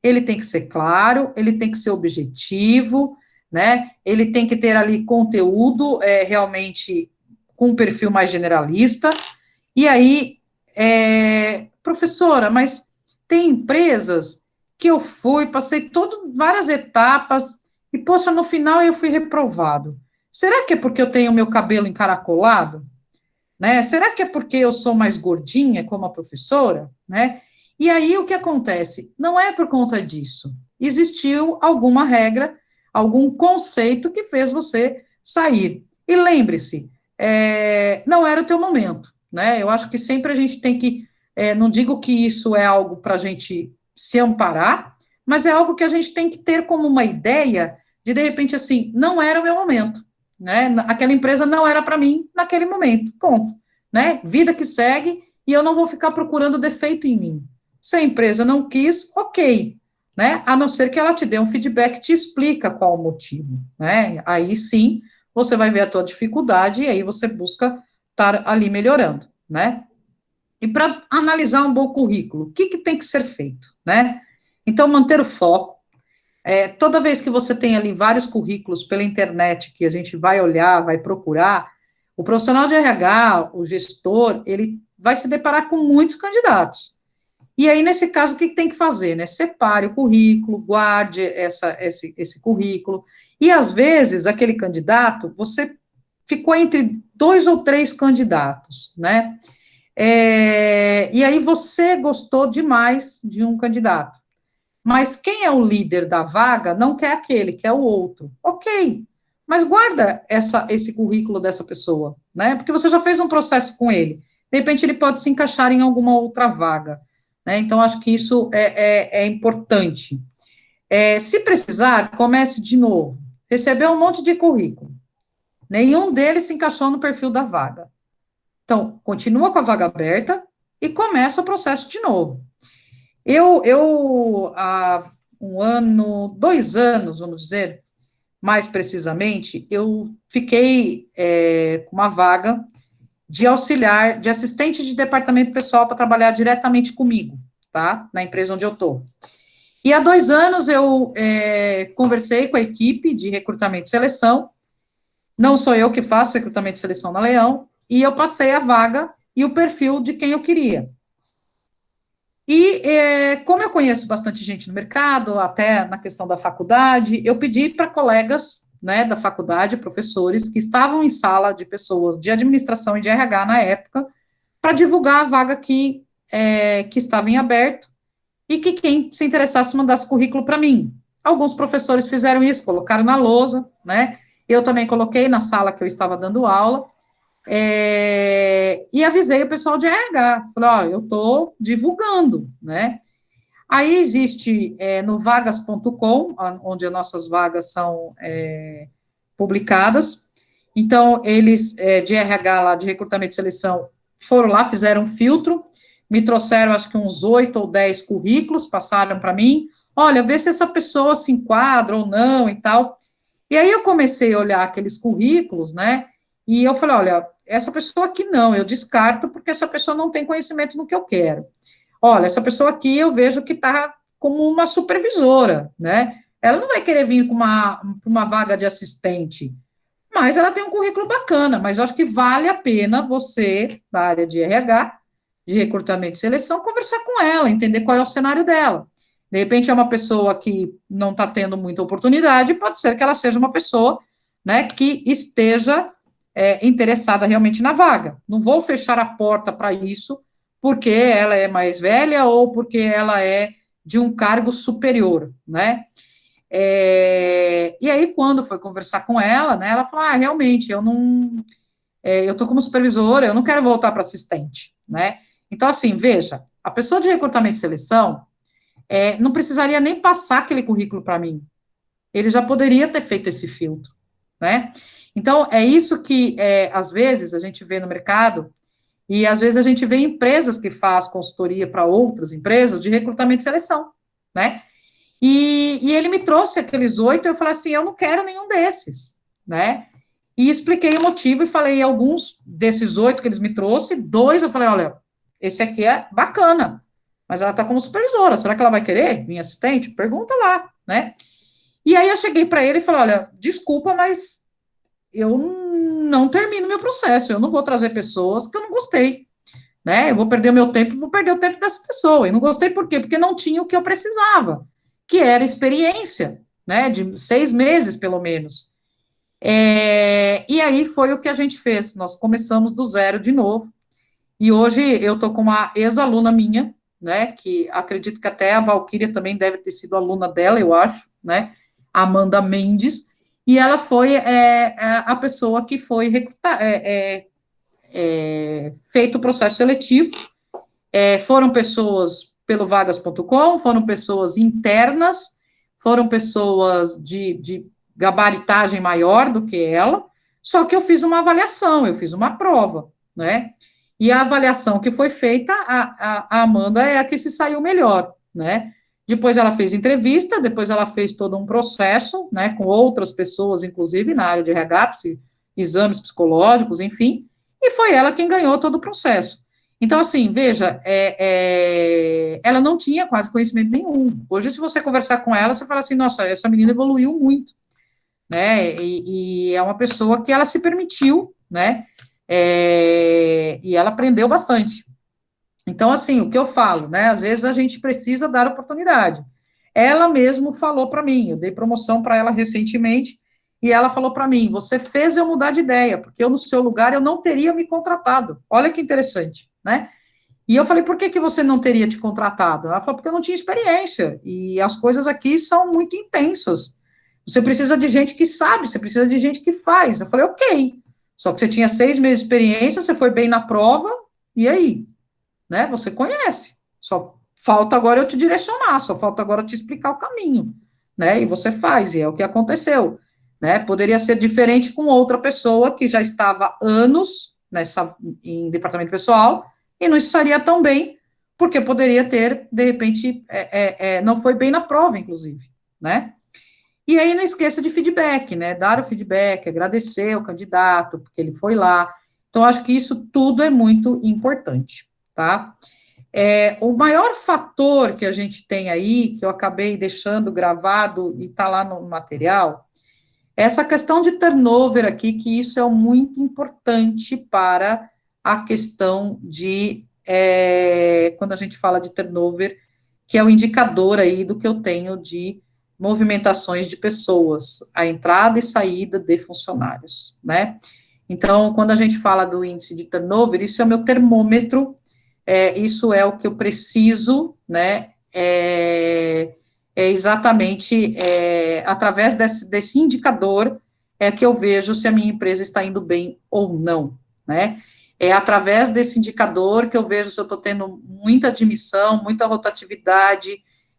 Ele tem que ser claro, ele tem que ser objetivo, né? Ele tem que ter ali conteúdo realmente com um perfil mais generalista. E aí, professora, mas tem empresas que eu fui, passei várias etapas, e, poxa, no final eu fui reprovado. Será que é porque eu tenho meu cabelo encaracolado? Né? Será que é porque eu sou mais gordinha como a professora, né? E aí o que acontece? Não é por conta disso. Existiu alguma regra, algum conceito que fez você sair. E lembre-se, não era o teu momento, né? Eu acho que sempre a gente tem que, não digo que isso é algo para a gente se amparar, mas é algo que a gente tem que ter como uma ideia de repente, assim, não era o meu momento, né? Aquela empresa não era para mim naquele momento, ponto, né? Vida que segue e eu não vou ficar procurando defeito em mim. Se a empresa não quis, ok, né? A não ser que ela te dê um feedback, te explica qual o motivo, né? Aí sim, você vai ver a tua dificuldade e aí você busca estar ali melhorando, né? E para analisar um bom currículo, o que tem que ser feito, né? Então, manter o foco. Toda vez que você tem ali vários currículos pela internet que a gente vai olhar, vai procurar, o profissional de RH, o gestor, ele vai se deparar com muitos candidatos. E aí, nesse caso, o que tem que fazer? Né? Separe o currículo, guarde esse currículo. E, às vezes, aquele candidato, você ficou entre 2 ou 3 candidatos, né? E aí, você gostou demais de um candidato. Mas quem é o líder da vaga não quer aquele, quer o outro. Ok, mas guarda esse currículo dessa pessoa, né? Porque você já fez um processo com ele. De repente, ele pode se encaixar em alguma outra vaga. Né? Então, acho que isso é importante. Se precisar, comece de novo. Recebeu um monte de currículo. Nenhum deles se encaixou no perfil da vaga. Então, continua com a vaga aberta e começa o processo de novo. Há 2 anos, vamos dizer, mais precisamente, eu fiquei com uma vaga de auxiliar, de assistente de departamento pessoal para trabalhar diretamente comigo, tá? Na empresa onde eu estou. E há 2 anos eu conversei com a equipe de recrutamento e seleção, não sou eu que faço recrutamento e seleção na Leão, e eu passei a vaga e o perfil de quem eu queria. E, como eu conheço bastante gente no mercado, até na questão da faculdade, eu pedi para colegas, né, da faculdade, professores, que estavam em sala de pessoas de administração e de RH na época, para divulgar a vaga que estava em aberto, e que quem se interessasse mandasse currículo para mim. Alguns professores fizeram isso, colocaram na lousa, né? Eu também coloquei na sala que eu estava dando aula, e avisei o pessoal de RH, falei, ó, eu estou divulgando, né? Aí existe no vagas.com, onde as nossas vagas são publicadas, então eles, de RH lá, de recrutamento e seleção, foram lá, fizeram um filtro, me trouxeram acho que uns 8 ou 10 currículos, passaram para mim, olha, vê se essa pessoa se enquadra ou não e tal. E aí eu comecei a olhar aqueles currículos, né? E eu falei, olha, essa pessoa aqui não, eu descarto porque essa pessoa não tem conhecimento no que eu quero. Olha, essa pessoa aqui eu vejo que está como uma supervisora, né? Ela não vai querer vir com uma vaga de assistente, mas ela tem um currículo bacana, mas eu acho que vale a pena você, da área de RH, de recrutamento e seleção, conversar com ela, entender qual é o cenário dela. De repente é uma pessoa que não está tendo muita oportunidade, pode ser que ela seja uma pessoa, né, que esteja interessada realmente na vaga. Não vou fechar a porta para isso, porque ela é mais velha ou porque ela é de um cargo superior, né? E aí, quando foi conversar com ela, né, ela falou, realmente, eu não, eu estou como supervisora, eu não quero voltar para assistente, né? Então, assim, veja, a pessoa de recrutamento e seleção não precisaria nem passar aquele currículo para mim, ele já poderia ter feito esse filtro, né? Então, é isso que, às vezes, a gente vê no mercado, e às vezes a gente vê empresas que fazem consultoria para outras empresas de recrutamento e seleção, né? E ele me trouxe aqueles 8, eu falei assim, eu não quero nenhum desses, né? E expliquei o motivo e falei, alguns desses 8 que eles me trouxeram, 2 eu falei, olha, esse aqui é bacana, mas ela está como supervisora, será que ela vai querer minha assistente? Pergunta lá, né? E aí eu cheguei para ele e falei, olha, desculpa, mas eu não termino meu processo, eu não vou trazer pessoas que eu não gostei, né? Eu vou perder o meu tempo, vou perder o tempo dessa pessoa. E não gostei por quê? Porque não tinha o que eu precisava, que era experiência, né? De 6 meses, pelo menos. E aí foi o que a gente fez. Nós começamos do zero de novo. E hoje eu estou com uma ex-aluna minha, né? Que acredito que até a Valquíria também deve ter sido aluna dela, eu acho, né? Amanda Mendes. E ela foi a pessoa que foi recrutar, feito o processo seletivo. Foram pessoas pelo vagas.com, foram pessoas internas, foram pessoas de gabaritagem maior do que ela, só que eu fiz uma avaliação, eu fiz uma prova, né? E a avaliação que foi feita, a Amanda é a que se saiu melhor, né? Depois ela fez entrevista, depois ela fez todo um processo, né, com outras pessoas, inclusive na área de RH, exames psicológicos, enfim, e foi ela quem ganhou todo o processo. Então, assim, veja, ela não tinha quase conhecimento nenhum. Hoje, se você conversar com ela, você fala assim, nossa, essa menina evoluiu muito, né? E é uma pessoa que ela se permitiu, né? E ela aprendeu bastante. Então, assim, o que eu falo, né? Às vezes a gente precisa dar oportunidade. Ela mesmo falou para mim, eu dei promoção para ela recentemente, e ela falou para mim: você fez eu mudar de ideia, porque eu, no seu lugar, eu não teria me contratado. Olha que interessante, né? E eu falei: por que, que você não teria te contratado? Ela falou: porque eu não tinha experiência, e as coisas aqui são muito intensas. Você precisa de gente que sabe, você precisa de gente que faz. Eu falei: ok. Só que você tinha 6 meses de experiência, você foi bem na prova, e aí? Né? Você conhece. Só falta agora eu te direcionar, só falta agora eu te explicar o caminho, né? E você faz, e é o que aconteceu, né? Poderia ser diferente com outra pessoa que já estava anos em departamento pessoal e não estaria tão bem, porque poderia ter, de repente, não foi bem na prova, inclusive, né? E aí não esqueça de feedback, né? Dar o feedback, agradecer o candidato, porque ele foi lá. Então, acho que isso tudo é muito importante, tá? O maior fator que a gente tem aí, que eu acabei deixando gravado e está lá no material, é essa questão de turnover aqui, que isso é muito importante para a questão de, quando a gente fala de turnover, que é o indicador aí do que eu tenho de movimentações de pessoas, a entrada e saída de funcionários, né? Então, quando a gente fala do índice de turnover, isso é o meu termômetro, isso é o que eu preciso, né, exatamente através desse indicador que eu vejo se a minha empresa está indo bem ou não, né? É através desse indicador que eu vejo se eu estou tendo muita admissão, muita rotatividade,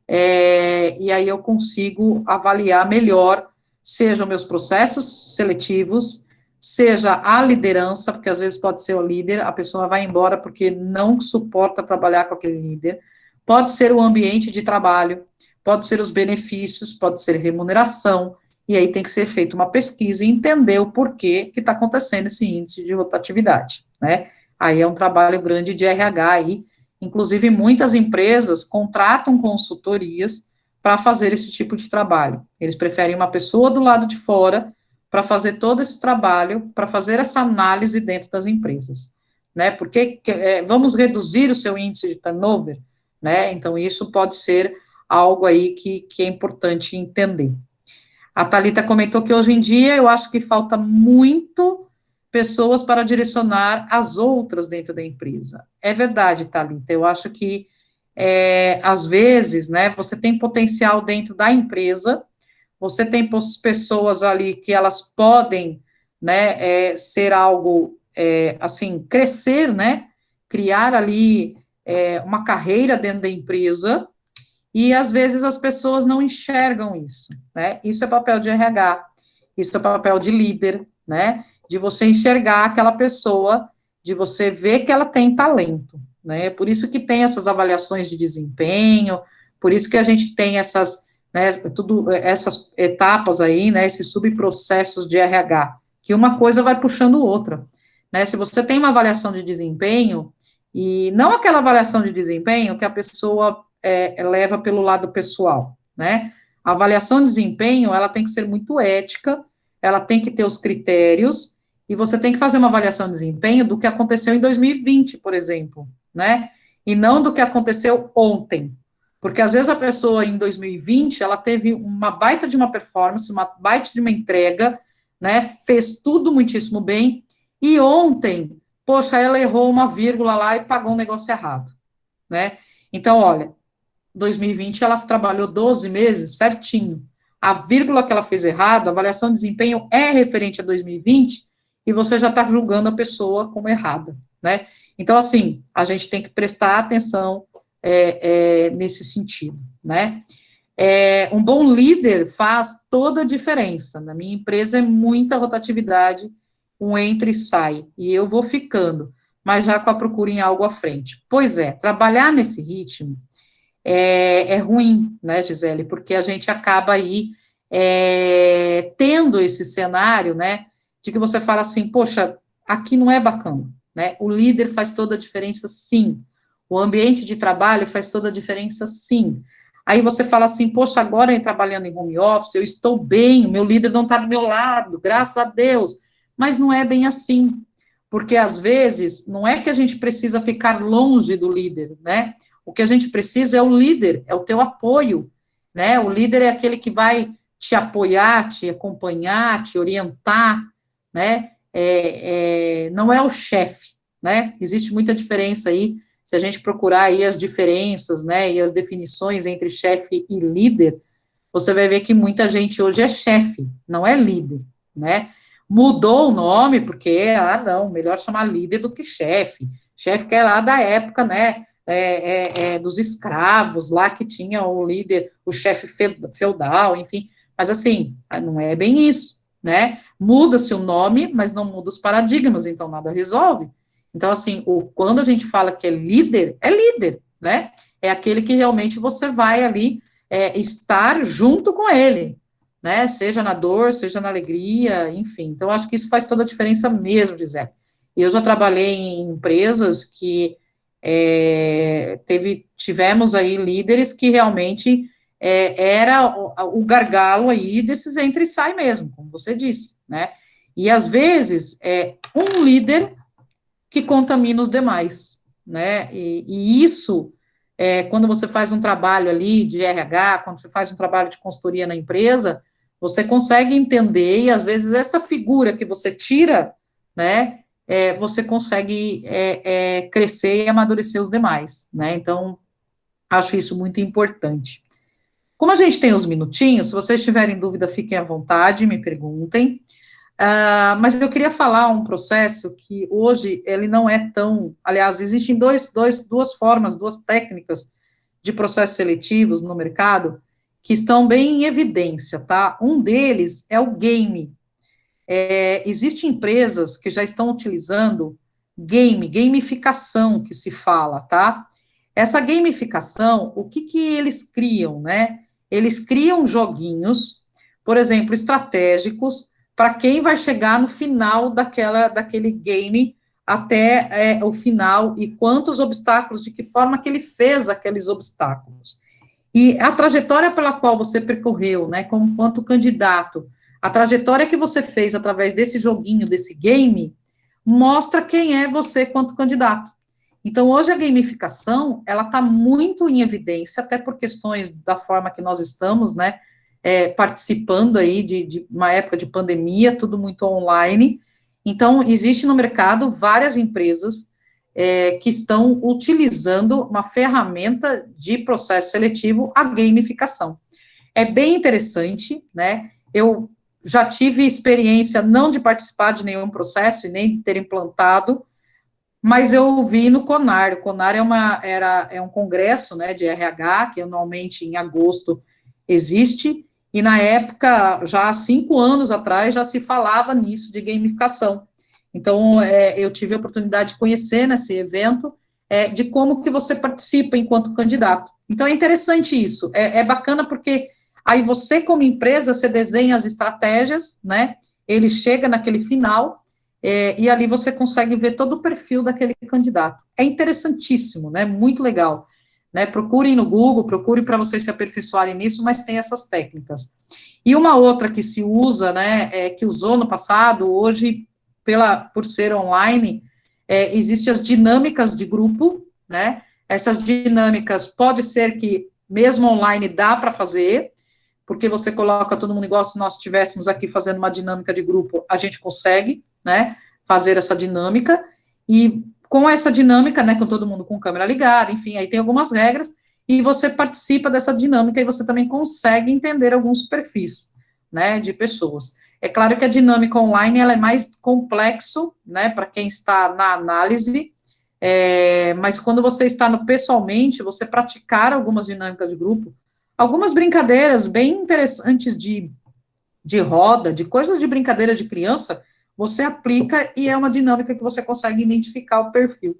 e aí eu consigo avaliar melhor, sejam meus processos seletivos, seja a liderança, porque às vezes pode ser o líder, a pessoa vai embora porque não suporta trabalhar com aquele líder, pode ser o ambiente de trabalho, pode ser os benefícios, pode ser remuneração, e aí tem que ser feita uma pesquisa e entender o porquê que está acontecendo esse índice de rotatividade, né? Aí é um trabalho grande de RH aí, inclusive muitas empresas contratam consultorias para fazer esse tipo de trabalho. Eles preferem uma pessoa do lado de fora para fazer todo esse trabalho, para fazer essa análise dentro das empresas, né? Porque vamos reduzir o seu índice de turnover, né? Então, isso pode ser algo aí que é importante entender. A Thalita comentou que hoje em dia eu acho que falta muito pessoas para direcionar as outras dentro da empresa. É verdade, Thalita, eu acho que às vezes, né, você tem potencial dentro da empresa, você tem pessoas ali que elas podem, né, ser algo, assim, crescer, né, criar ali uma carreira dentro da empresa, e às vezes as pessoas não enxergam isso, né? Isso é papel de RH, isso é papel de líder, né? De você enxergar aquela pessoa, de você ver que ela tem talento, né? Por isso que tem essas avaliações de desempenho, por isso que a gente tem essas, né, essas etapas aí, né? Esses subprocessos de RH, que uma coisa vai puxando outra, né? Se você tem uma avaliação de desempenho, e não aquela avaliação de desempenho que a pessoa leva pelo lado pessoal, né? A avaliação de desempenho, ela tem que ser muito ética, ela tem que ter os critérios, e você tem que fazer uma avaliação de desempenho do que aconteceu em 2020, por exemplo, né? E não do que aconteceu ontem. Porque às vezes a pessoa em 2020, ela teve uma baita de uma performance, uma baita de uma entrega, né? Fez tudo muitíssimo bem, e ontem, poxa, ela errou uma vírgula lá e pagou um negócio errado, né? Então, olha, 2020 ela trabalhou 12 meses certinho. A vírgula que ela fez errado, a avaliação de desempenho é referente a 2020 e você já está julgando a pessoa como errada, né? Então, assim, a gente tem que prestar atenção nesse sentido, né? Um bom líder faz toda a diferença. Na minha empresa é muita rotatividade, um entra e sai, e eu vou ficando, mas já com a procura em algo à frente. Pois é, trabalhar nesse ritmo é ruim, né, Gisele, porque a gente acaba aí tendo esse cenário, né, de que você fala assim, poxa, aqui não é bacana, né, o líder faz toda a diferença, sim, o ambiente de trabalho faz toda a diferença, sim. Aí você fala assim, poxa, agora trabalhando em home office, eu estou bem, o meu líder não está do meu lado, graças a Deus, mas não é bem assim, porque às vezes não é que a gente precisa ficar longe do líder, né, o que a gente precisa é o líder, é o teu apoio, né? O líder é aquele que vai te apoiar, te acompanhar, te orientar, né? Não é o chefe, né? Existe muita diferença aí, se a gente procurar aí as diferenças, né, e as definições entre chefe e líder, você vai ver que muita gente hoje é chefe, não é líder, né? Mudou o nome, porque, não, melhor chamar líder do que chefe. Chefe que é lá da época, né, dos escravos, lá que tinha o líder, o chefe feudal, enfim, mas assim, não é bem isso, né? Muda-se o nome, mas não muda os paradigmas, então nada resolve. Então, assim, quando a gente fala que é líder, né? É aquele que realmente você vai ali estar junto com ele, né? Seja na dor, seja na alegria, enfim. Então, acho que isso faz toda a diferença mesmo, Gisele. Eu já trabalhei em empresas que tivemos aí líderes que realmente era o gargalo aí desses entra e sai mesmo, como você disse, né? E às vezes um líder que contamina os demais, né? E isso, quando você faz um trabalho ali de RH, quando você faz um trabalho de consultoria na empresa, você consegue entender, e às vezes essa figura que você tira né, você consegue crescer e amadurecer os demais, né? Então, acho isso muito importante. Como a gente tem uns minutinhos, se vocês tiverem dúvida, fiquem à vontade, me perguntem. Mas eu queria falar um processo que hoje ele não é tão. Aliás, existem duas formas, duas técnicas de processos seletivos no mercado que estão bem em evidência, tá? Um deles é o game. Existem empresas que já estão utilizando gamificação que se fala, tá? Essa gamificação, o que que eles criam, né? Eles criam joguinhos, por exemplo, estratégicos, para quem vai chegar no final daquele game até o final e quantos obstáculos, de que forma que ele fez aqueles obstáculos. E a trajetória pela qual você percorreu, né, como quanto candidato, a trajetória que você fez através desse joguinho, desse game, mostra quem é você quanto candidato. Então, hoje a gamificação, ela está muito em evidência, até por questões da forma que nós estamos, né, participando aí de uma época de pandemia, tudo muito online. Então, existe no mercado várias empresas que estão utilizando uma ferramenta de processo seletivo, a gamificação. É bem interessante, né? Eu já tive experiência não de participar de nenhum processo e nem de ter implantado, mas eu vi no CONAR. O CONAR é um congresso, né, de RH, que anualmente em agosto existe, e na época, já há 5 anos atrás, já se falava nisso de gamificação. Então, eu tive a oportunidade de conhecer nesse evento de como que você participa enquanto candidato. Então, é interessante isso, é bacana porque aí você, como empresa, você desenha as estratégias, né, ele chega naquele final, e ali você consegue ver todo o perfil daquele candidato. É interessantíssimo, né, muito legal. Né, procurem no Google, procurem para vocês se aperfeiçoarem nisso, mas tem essas técnicas. E uma outra que se usa, né, que usou no passado, hoje por ser online, existem as dinâmicas de grupo, né? Essas dinâmicas pode ser que mesmo online dá para fazer, porque você coloca todo mundo igual se nós estivéssemos aqui fazendo uma dinâmica de grupo, a gente consegue, né? Fazer essa dinâmica e com essa dinâmica, né? Com todo mundo com câmera ligada, enfim, aí tem algumas regras e você participa dessa dinâmica e você também consegue entender alguns perfis, né? De pessoas. É claro que a dinâmica online ela é mais complexo, né, para quem está na análise, mas quando você está no pessoalmente, você praticar algumas dinâmicas de grupo, algumas brincadeiras bem interessantes de roda, de coisas de brincadeira de criança, você aplica e é uma dinâmica que você consegue identificar o perfil.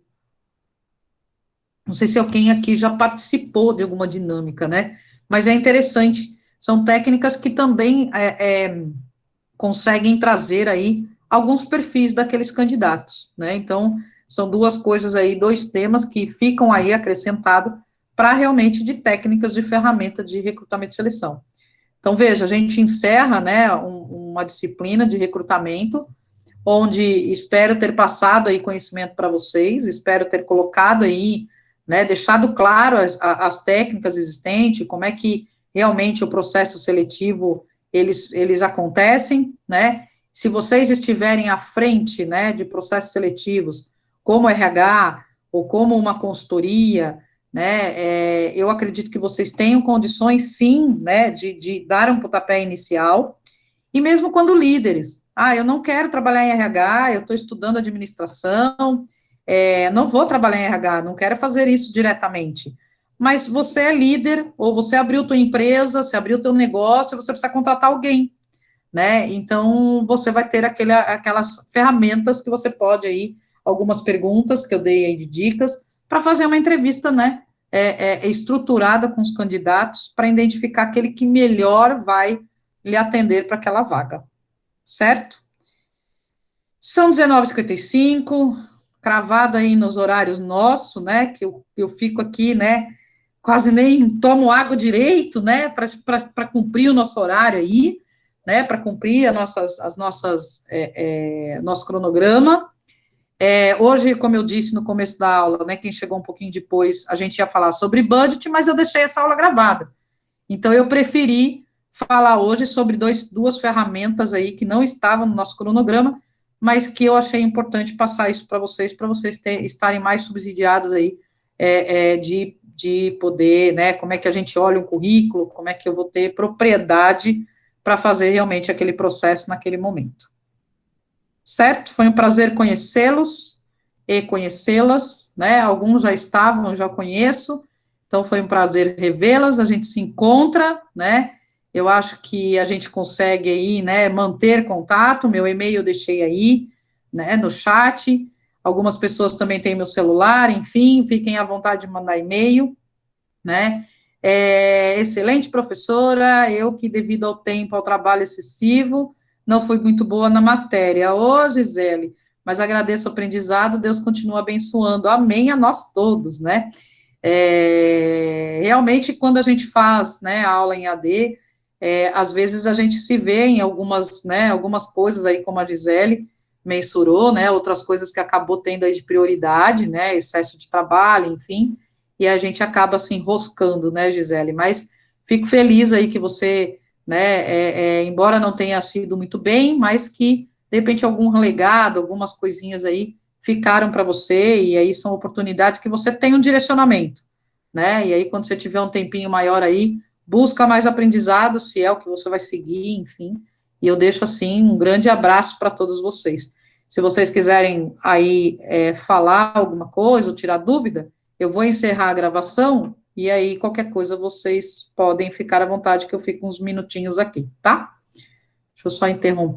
Não sei se alguém aqui já participou de alguma dinâmica, né? Mas é interessante. São técnicas que também conseguem trazer aí alguns perfis daqueles candidatos, né? Então, são duas coisas aí, dois temas que ficam aí acrescentados para realmente de técnicas de ferramenta de recrutamento e seleção. Então, veja, a gente encerra, né, uma disciplina de recrutamento, onde espero ter passado aí conhecimento para vocês, espero ter colocado aí, né, deixado claro as técnicas existentes, como é que realmente o processo seletivo eles acontecem, né? Se vocês estiverem à frente, né, de processos seletivos, como RH ou como uma consultoria, né, eu acredito que vocês tenham condições, sim, né, de dar um pontapé inicial, e mesmo quando líderes, eu não quero trabalhar em RH, eu estou estudando administração, não vou trabalhar em RH, não quero fazer isso diretamente. Mas você é líder, ou você abriu tua empresa, você abriu teu negócio, você precisa contratar alguém, né? Então, você vai ter aquelas ferramentas que você pode aí, algumas perguntas que eu dei aí de dicas, para fazer uma entrevista, né? Estruturada com os candidatos, para identificar aquele que melhor vai lhe atender para aquela vaga, certo? São 19h55, cravado aí nos horários nossos, né, que eu fico aqui, né, quase nem tomo água direito, né, para cumprir o nosso horário aí, né, para cumprir nosso cronograma. Hoje, como eu disse no começo da aula, né, quem chegou um pouquinho depois, a gente ia falar sobre budget, mas eu deixei essa aula gravada. Então, eu preferi falar hoje sobre duas ferramentas aí que não estavam no nosso cronograma, mas que eu achei importante passar isso para vocês estarem mais subsidiados aí, de poder, né, como é que a gente olha um currículo, como é que eu vou ter propriedade para fazer realmente aquele processo naquele momento. Certo? Foi um prazer conhecê-los e conhecê-las, né? Alguns já estavam, já conheço, então foi um prazer revê-las. A gente se encontra, né? Eu acho que a gente consegue aí, né, manter contato. Meu e-mail eu deixei aí, né, no chat. Algumas pessoas também têm meu celular, enfim, fiquem à vontade de mandar e-mail, né? Excelente professora, eu que, devido ao tempo, ao trabalho excessivo, não fui muito boa na matéria. Ô, Gisele, mas agradeço o aprendizado, Deus continua abençoando. Amém a nós todos, né? Realmente, quando a gente faz, né, aula em AD, às vezes a gente se vê em algumas, né, algumas coisas aí, como a Gisele mensurou, né, outras coisas que acabou tendo aí de prioridade, né, excesso de trabalho, enfim, e a gente acaba se enroscando, né, Gisele, mas fico feliz aí que você, né, embora não tenha sido muito bem, mas que, de repente, algum legado, algumas coisinhas aí ficaram para você, e aí são oportunidades que você tem um direcionamento, né, e aí quando você tiver um tempinho maior aí, busca mais aprendizado, se é o que você vai seguir, enfim, e eu deixo, assim, um grande abraço para todos vocês. Se vocês quiserem aí falar alguma coisa ou tirar dúvida, eu vou encerrar a gravação e aí qualquer coisa vocês podem ficar à vontade que eu fico uns minutinhos aqui, tá? Deixa eu só interromper.